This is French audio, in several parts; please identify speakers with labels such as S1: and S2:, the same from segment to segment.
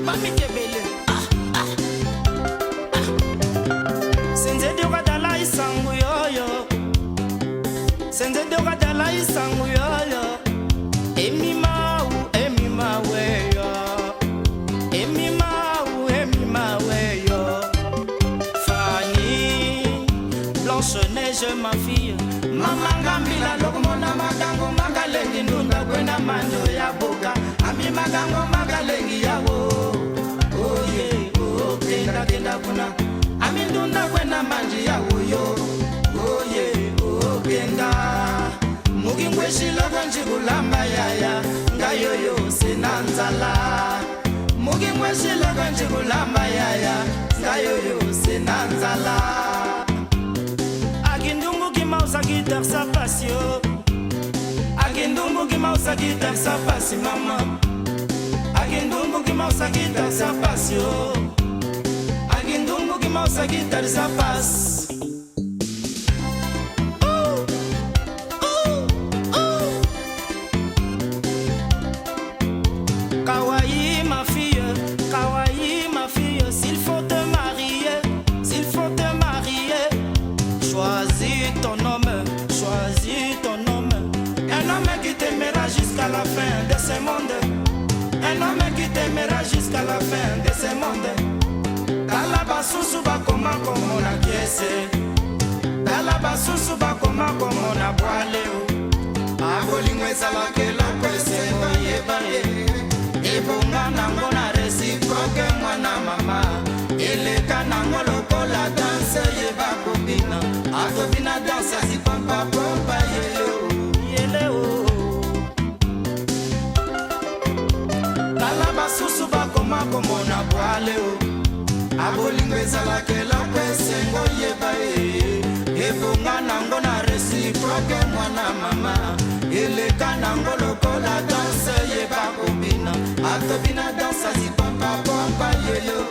S1: Mami Kebele. Senze de Gadala isangu yoyo. Senze de Gadala isangu yoyo. Emi mau weyo. Emi mau weyo. Fanny, Blanche Neige ma fille. Mama ngambila lokumona magango magalengi ndunda kwena mando ya boka. Ami magango magalengi yawo. Oh yeah, oh kenda kuna. Ami ndunda kwena manji yawo yo. Oh yeah, oh kenda. Mugi ngweshi logo njigulamba yaya. Ngayo yo sinanzala. Mugi ngweshi logo njigulamba yaya. Ngayo yo sinanzala. Agindungu ki mausa guitar sa pasio. Agindungu ki mausa guitar sa pasi mama. Agindungu ki mausa guitar sa pasio. Agindungu ki mausa guitar sa pas. Kawaii ma fille, s'il faut te marier, choisis ton homme. Un homme qui t'aimera jusqu'à la fin de ce monde. Un homme qui t'aimera jusqu'à la fin de ce monde. Kalabasusu bakoma komo na kiese. Kalabasusu bakoma komo na boaleo. Abolingwe salakela kwese oyeba ye. Ebonga nango na reciproque mwana mama. Eleka nango lokola danse yeba kombina. Atobina danse si pampa pompa yeleo. Kalabasusu bakoma komo na boaleo. Abolingwe salakela kwese oyeba ye. Ebonga nango na reciproque mwana mama. Eleka nango lokola danse yeba kombina. Atobina dansa si pampa pompa yeleo.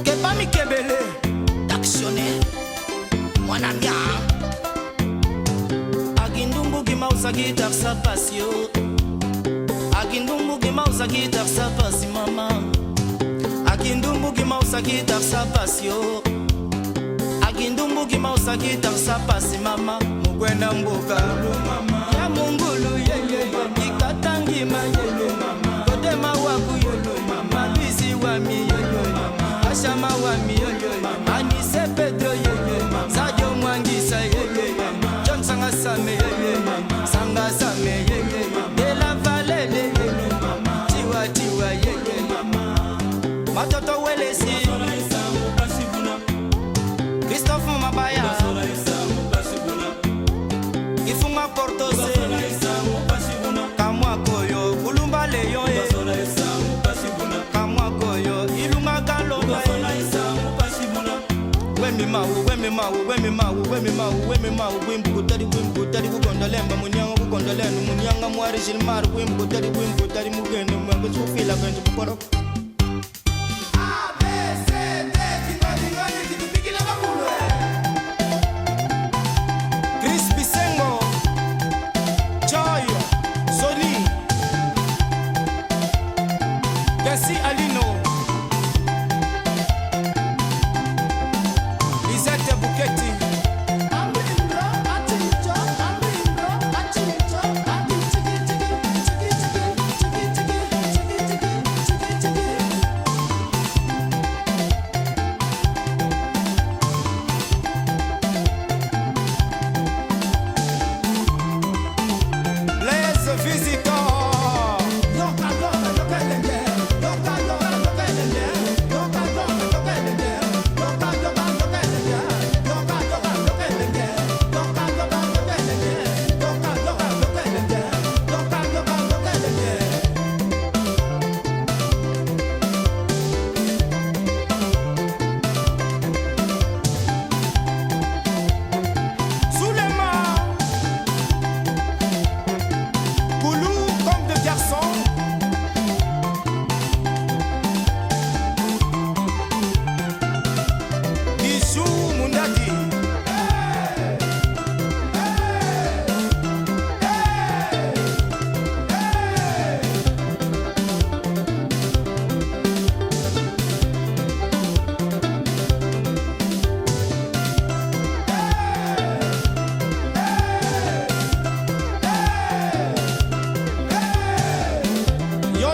S1: Kebami Kebele d'actionner mwana mia. Agindungu ki mausa guitar sa pasio. Agindungu ki mausa guitar sa pasi mama. Agindungu ki mausa guitar sa pasio. Agindungu ki mausa guitar sa pasi mama. Mugwenda mboka ya mungulu yeye. Ikatangi ma yeye. Kodema waku yolo mama. Bisi wami yeye. Ashama wami yeye. Anise Pedro yeye. Sadio Mwangisa yeye. John Sanga Same yeye. Sanga Same yeye. De la Valele yeye. Tiwa yeye. Matoto Welesi. Christophe Mabaya. Ifunga Portose. Kamwa Koyo. Kulumba Leon. Kamwa Koyo. Ilunga Kalonga. Wemimau. Wimbu kukondolemba munyanga mwari jilmar. Wimbu kutari mugendo. Mwembu sufila kwenye bukoro. Yassi Alino, Lisette Buketi.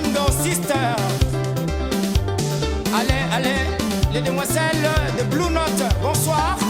S1: London Sister. Allez, allez, les demoiselles de Blue Note, bonsoir.